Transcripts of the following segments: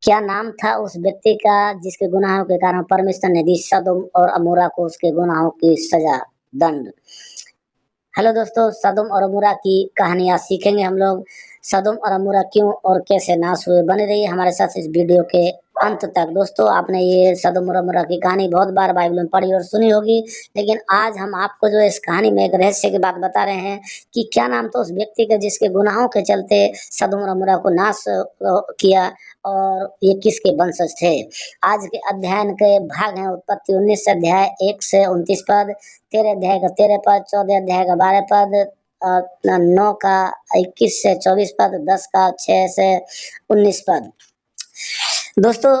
क्या नाम था उस व्यक्ति का जिसके गुनाहों के कारण परमेश्वर ने दी सदोम और अमोरा को उसके गुनाहों की सजा, दंड। हेलो दोस्तों, सदोम और अमोरा की कहानियाँ सीखेंगे हम लोग। सदोम और अमोरा क्यों और कैसे नाश हुए, बने रहिए हमारे साथ इस वीडियो के अंत तक। दोस्तों, आपने ये सदोम और अमोरा की कहानी बहुत बार बाइबल में पढ़ी और सुनी होगी, लेकिन आज हम आपको जो इस कहानी में एक रहस्य की बात बता रहे हैं कि क्या नाम था उस व्यक्ति का जिसके गुनाहों के चलते सदोम और अमोरा को नाश किया, और ये किसके वंशज थे। आज के अध्ययन के भाग हैं उत्पत्ति 19 अध्याय 1 से 29 पद, 13 अध्याय का 13 पद, 14 अध्याय का 12 पद, 9 का 21 से 24 पद, 10 का 6 से 19 पद। दोस्तों,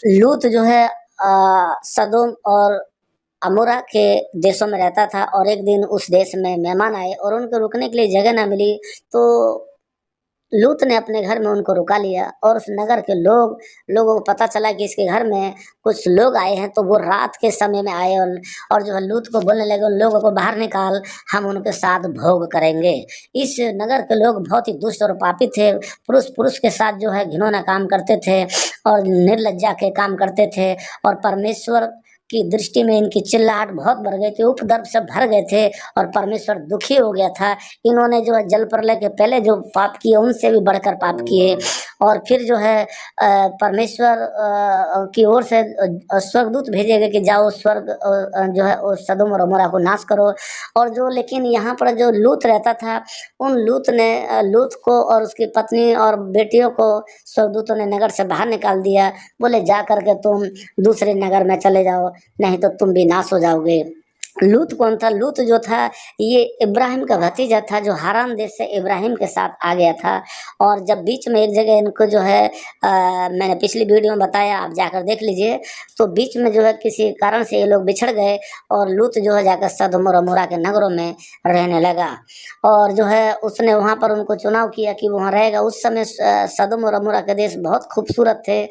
लूत जो है सदोम और अमोरा के देशों में रहता था, और एक दिन उस देश में मेहमान आए और उनको रुकने के लिए जगह ना मिली, तो लूत ने अपने घर में उनको रुका लिया। और उस नगर के लोगों को पता चला कि इसके घर में कुछ लोग आए हैं, तो वो रात के समय में आए और जो है लूत को बोलने लगे, उन लोगों को बाहर निकाल, हम उनके साथ भोग करेंगे। इस नगर के लोग बहुत ही दुष्ट और पापी थे, पुरुष पुरुष के साथ जो है घिनौना काम करते थे और निर्लज्जा के काम करते थे, और परमेश्वर की दृष्टि में इनकी चिल्लाहट बहुत बढ़ गई थी, उपद्रव से भर गए थे, और परमेश्वर दुखी हो गया था। इन्होंने जो है जल प्रलय के पहले जो पाप किए उनसे भी बढ़कर पाप किए, और फिर जो है परमेश्वर की ओर से स्वर्गदूत भेजे गए कि जाओ स्वर्ग जो है उस सदोम और अमोरा को नाश करो। और जो लेकिन यहाँ पर जो लूत रहता था, उन लूत ने लूत को और उसकी पत्नी और बेटियों को स्वर्गदूतों ने नगर से बाहर निकाल दिया। बोले जा करके तुम दूसरे नगर में चले जाओ, नहीं तो तुम भी नाश हो जाओगे। लूत कौन था? लूत जो था ये इब्राहिम का भतीजा था, जो हारान देश से इब्राहिम के साथ आ गया था। और जब बीच में एक जगह इनको जो है मैंने पिछली वीडियो में बताया, आप जाकर देख लीजिए, तो बीच में जो है किसी कारण से ये लोग बिछड़ गए, और लूत जो है जाकर सदोम और अमोरा के नगरों में रहने लगा। और जो है उसने वहाँ पर उनको चुनाव किया कि वहाँ रहेगा। उस समय सदोम और अमोरा के देश बहुत खूबसूरत थे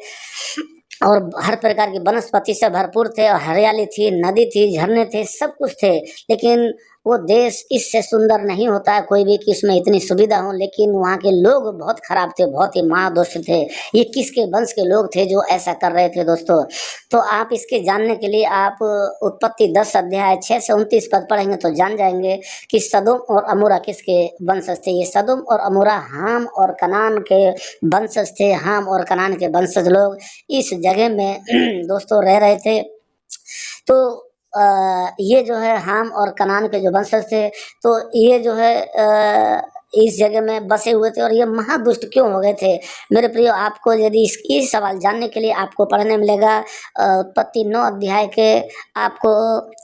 और हर प्रकार की वनस्पति से भरपूर थे, और हरियाली थी, नदी थी, झरने थे, सब कुछ थे। लेकिन वो देश इससे सुंदर नहीं होता है कोई भी कि इसमें इतनी सुविधा हो, लेकिन वहाँ के लोग बहुत खराब थे, बहुत ही महादुष्ट थे। ये किसके वंश के लोग थे जो ऐसा कर रहे थे दोस्तों? तो आप इसके जानने के लिए आप उत्पत्ति 10 अध्याय 6 से 29 पद पढ़ेंगे तो जान जाएंगे कि सदोम और अमोरा किसके वंशज थे। ये सदोम और अमोरा हाम और कनान के वंशज थे। हाम और कनान के वंशज लोग इस जगह में दोस्तों रह रहे थे। तो ये जो है हाम और कनान के जो वंशज थे, तो ये जो है इस जगह में बसे हुए थे, और ये महादुष्ट क्यों हो गए थे? मेरे प्रियो, आपको यदि इसकी सवाल जानने के लिए आपको पढ़ने मिलेगा उत्पत्ति 9 अध्याय के आपको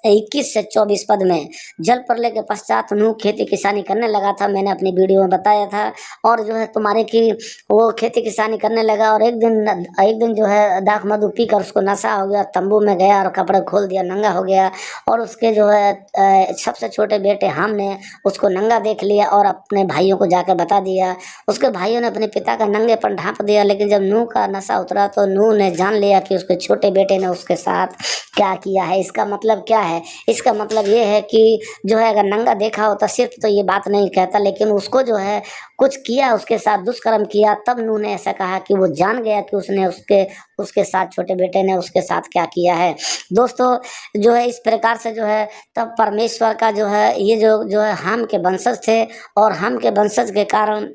21 से 24 पद में। जल प्रलय के पश्चात नूह खेती किसानी करने लगा था, मैंने अपनी वीडियो में बताया था। और जो है तुम्हारे की वो खेती किसानी करने लगा, और एक दिन जो है दाख मधु पीकर उसको नशा हो गया, तंबू में गया और कपड़े खोल दिया, नंगा हो गया। और उसके जो है सबसे छोटे बेटे हाम ने उसको नंगा देख लिया और अपने भाइयों को जाकर बता दिया। उसके भाइयों ने अपने पिता का नंगेपन ढांप दिया, लेकिन जब नूह का नशा उतरा तो नूह ने जान लिया कि उसके छोटे बेटे ने उसके साथ क्या किया है। इसका मतलब क्या है? इसका मतलब ये है कि जो है अगर नंगा देखा होता सिर्फ तो ये बात नहीं कहता, लेकिन उसको जो है कुछ किया, उसके साथ दुष्कर्म किया, तब नूह ने ऐसा कहा कि वो जान गया कि उसने उसके साथ छोटे बेटे ने उसके साथ क्या किया है। दोस्तों, जो है इस प्रकार से जो है तब परमेश्वर का जो है ये जो है हाम के वंशज थे, और हाम के वंशज के कारण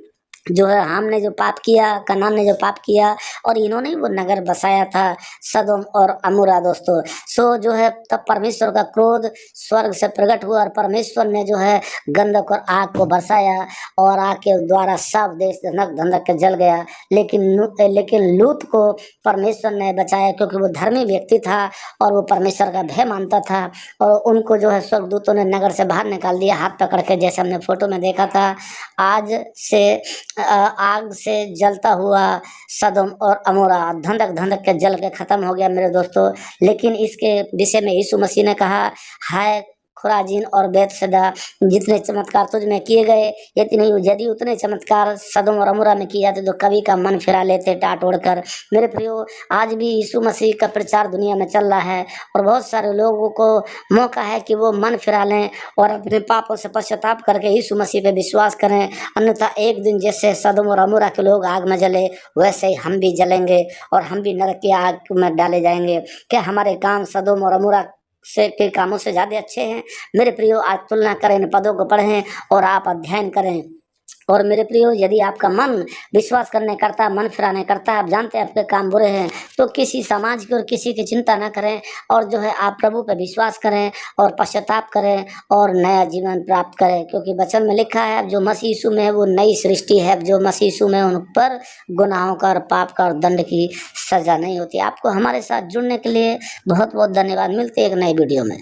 जो है हाम ने जो पाप किया, कनान ने जो पाप किया, और इन्होंने वो नगर बसाया था सदोम और अमोरा दोस्तों। सो जो है तब परमेश्वर का क्रोध स्वर्ग से प्रकट हुआ, और परमेश्वर ने जो है गंधक और आग को बरसाया, और आग के द्वारा सब देश धनक धनक के जल गया। लेकिन लूत को परमेश्वर ने बचाया, क्योंकि वो धर्मी व्यक्ति था और वो परमेश्वर का भय मानता था। और उनको जो है स्वर्गदूतों ने नगर से बाहर निकाल दिया हाथ पकड़ के, जैसे हमने फोटो में देखा था। आज से आग से जलता हुआ सदोम और अमोरा धंधक धंधक के जल के खत्म हो गया मेरे दोस्तों। लेकिन इसके विषय में यीशु मसीह ने कहा, हाय खुराजीन और बैतसैदा जितने चमत्कार तुझ में किए गए, यदि उतने चमत्कार सदोम और अमोरा में किए जाते तो कवि का मन फिरा लेते टाट ओढ़कर। मेरे प्रियो, आज भी यीशु मसीह का प्रचार दुनिया में चल रहा है और बहुत सारे लोगों को मौका है कि वो मन फिरा लें और अपने पापों से पश्चाताप करके यीशु मसीह पे विश्वास करें। अन्यथा एक दिन जैसे सदोम और अमोरा के लोग आग में जले, वैसे ही हम भी जलेंगे और हम भी नरक की आग में डाले जाएंगे। क्या हमारे काम सदोम और अमोरा से के कामों से ज्यादा अच्छे हैं? मेरे प्रियो, आज तुलना करें, इन पदों को पढ़ें और आप अध्ययन करें। और मेरे प्रियो, यदि आपका मन विश्वास करने करता, मन फिराने करता, आप जानते हैं आपके काम बुरे हैं, तो किसी समाज की और किसी की चिंता ना करें और जो है आप प्रभु पे विश्वास करें और पश्चाताप करें और नया जीवन प्राप्त करें। क्योंकि वचन में लिखा है, जो मसीह यीशु में है वो नई सृष्टि है। जो मसीह यीशु में, उन पर गुनाहों का और पाप का और दंड की सजा नहीं होती। आपको हमारे साथ जुड़ने के लिए बहुत बहुत धन्यवाद। मिलते हैं एक नई वीडियो में।